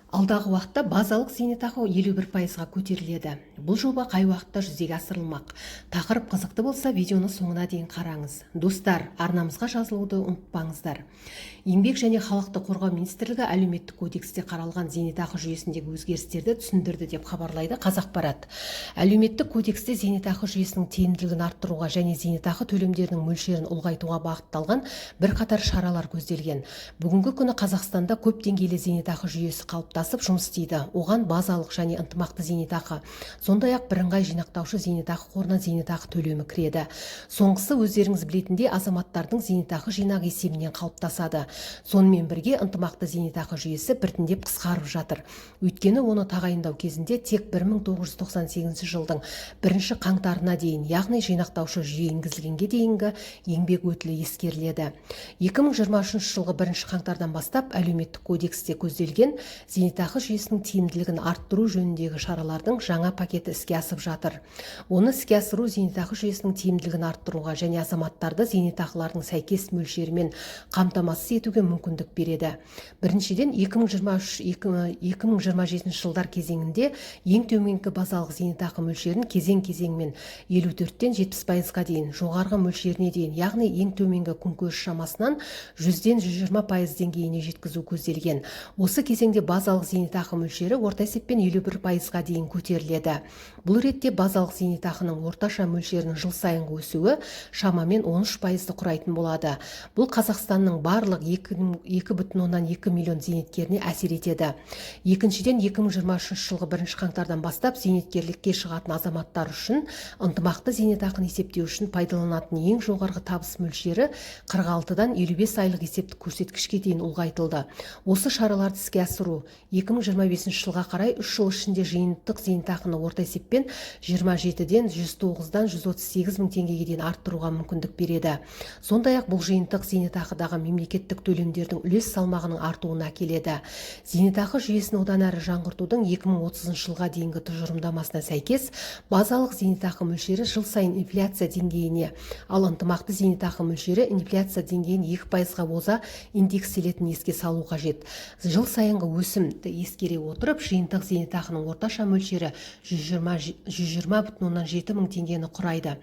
Алдағы уақытта базалық зейнетақы 51%-ға көтеріледі. Бұл жоба қай уақытта жүзеге асырылмақ? Тақырып қызықты болса, видеоны соңына дейін қараңыз. Достар, арнамызға жазылуды ұмытпаңыздар. Еңбек және халықты қорғау министрлігі әлеуметтік кодексте қаралған зейнетақы жүйесіндегі өзгерістерді түсіндірді деп хабарлайды Қазақпарат. Әлеуметтік кодексте зейнетақы жүйесінің тиімділігін арттыруға және зейнетақы төлемдерінің мөлшерін ұлғайтуға бағытталған бірқатар шаралар көзделген. Бүгінгі күні Қазақстанда көп деңгейлі зейнетақы жүйесі қалыптасып жұмыс істейді. Оған базалық және ынтымақты зейнетақы, сондай-ақ бірыңғай жинақтаушы зейнетақы қорынан зейнетақы төлемі кіреді. Соңғысы өздеріңіз білетіндей азаматтардың зейнетақы жинағы есебінен қалыптасады. Сонымен бірге ынтымақты зейнетақы жүйесі біртіндеп қысқарып жатыр. Өйткені оны тағайындау кезінде тек 1998 жылдың 1 қаңтарына дейін, яғни жинақтаушы жүйе енгізілгенге дейінгі еңбек өтілі ескеріледі. 2023 жылғы 1 қаңтардан бастап әлеуметтік кодексте көзделген зейнетақы жүйесінің тиімділігін арттыру жөніндегі шаралардың жаңа пакеті іске асып жатыр. Оны іске асыру зейнетақы жүйесінің тиімділігін арттыруға және азаматтарды зейнетақылардың сәйкес мөлшерімен қамтамасыз етуге мүмкіндік береді. Біріншіден, 2023-2027 жылдар кезеңінде ең төменгі базалық зейнетақы мөлшерін кезең-кезеңмен 54-тен 70%-ға дейін, жоғарғы мөлшеріне дейін, яғни ең төменгі күнкөріс шамасынан 100-ден 120% деңгейіне жеткізу көзделген. Осы кезеңде базалық зейнетақы мөлшері орта есеппен 51%-ға дейін көтеріледі. Бұл ретте базалық зейнетақының орташа мөлшерінің жыл сайынғы өсуі шамамен 13%-ды құрайтын болады. Бұл Қазақстанның барлық 2,2 миллион зейнеткеріне әсер етеді. Екіншіден, 2023 жылғы 1 қаңтардан бастап зейнеткерлікке шығатын азаматтар үшін ынтымақты зейнетақыны есептеу үшін пайдаланатын ең жоғарғы табыс мөлшері 46-дан 55 айлық есептік көрсеткішке дейін ұлғайтылды. Осы шараларды іске асыру 2025 жылға қарай 3 жыл ішінде жиынтық зейнетақыны орта есеппен 27-ден 109-дан 138 мың теңгеге дейін арттыруға мүмкіндік береді. Сондай-ақ бұл жиынтық зейнетақыдағы мемлекеттік төлемдердің үлес салмағының артуына әкеледі. Зейнетақы жүйесін одан әрі жаңғыртудың 2030 жылға дейінгі тұжырымдамасына сәйкес базалық зейнетақы мөлшері жыл сайын инфляция деңгейіне, ал ынтымақты зейнетақы мөлшері инфляция деңгейін 2%-ға оза индекстелетінін еске салу қажет. Жыл сайынғы өсімді ескере отырып, жиынтық зейнетақының орташа мөлшері 120,7 мың теңгені құрайды.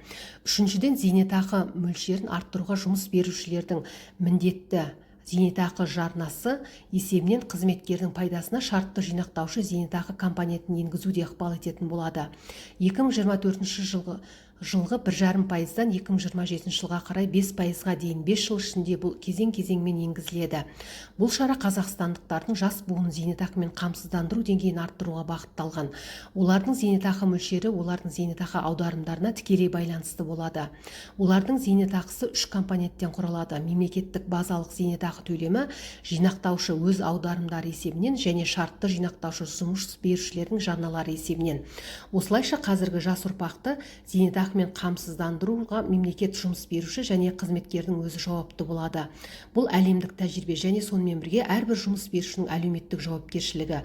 Үшіншіден, зейнетақы мөлшерін арттыруға жұмыс берушілердің міндетті зейнетақы жарнасы есебінен қызметкердің пайдасына шартты жинақтаушы зейнетақы компонентін енгізу де ықпал ететін болады. 2024 жылғы 1,5%-дан 2027 жылға қарай 5%-ға дейін 5 жыл ішінде бұл кезең-кезеңмен енгізіледі. Бұл шара қазақстандықтардың жас буынын зейнетақымен қамсыздандыру деңгейін арттыруға бағытталған. Олардың зейнетақы мөлшері олардың зейнетақы аударымдарына тікелей байланысты болады. Олардың зейнетақысы 3 компоненттен құралады: мемлекеттік базалық зейнетақы төлемі, жинақтаушы өз аударымдары есебінен және шартты жинақтаушы жұмыс берушілердің жарналары есебінен. Осылайша қазіргі жас ұрпақты зейнетақымен қамсыздандыруға мемлекет, жұмыс беруші және қызметкердің өзі жауапты болады. Бұл әлемдік тәжірибе және сонымен бірге әрбір жұмыс берушінің әлеуметтік жауапкершілігі.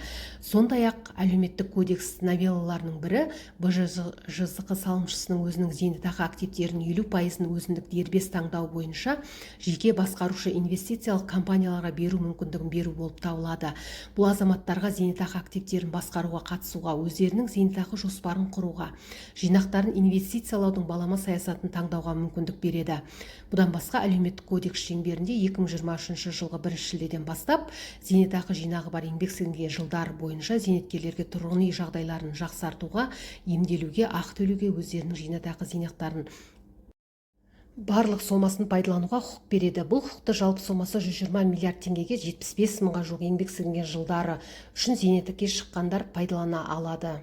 Сондай-ақ әлеуметтік кодекс новеллаларының бірі БЖЗқ салымшысының өзінің зейнетақы активтерінің 50%-ын өзіндік дербес таңдау бойынша жеке басқарушы инвестициялық компанияларға беру мүмкіндігін беру болып табылады. Бұл азаматтарға зейнетақы активтерін басқаруға қатысуға, өздерінің зейнетақы жоспарын құруға, жинақтарын инвестициялаудың балама саясатын таңдауға мүмкіндік береді. Бұдан басқа әлеуметтік кодекс шеңберінде 2023 жылғы 1 шілдеден бастап зейнетақы жинағы бар еңбек сіңірген жылдар бойынша зейнеткерлерге тұрғын үй жағдайларын жақсартуға, емделуге, ақы төлеуге, өздерінің зейнетақы зейнеттарын барлық сомасын пайдалануға құқық береді. Бұл құқықты жалпы сомасы 120 миллиард теңгеге 75 мыңға жуық еңбек сіңірген жылдары үшін зейнетақыға шыққандар пайдалана алады.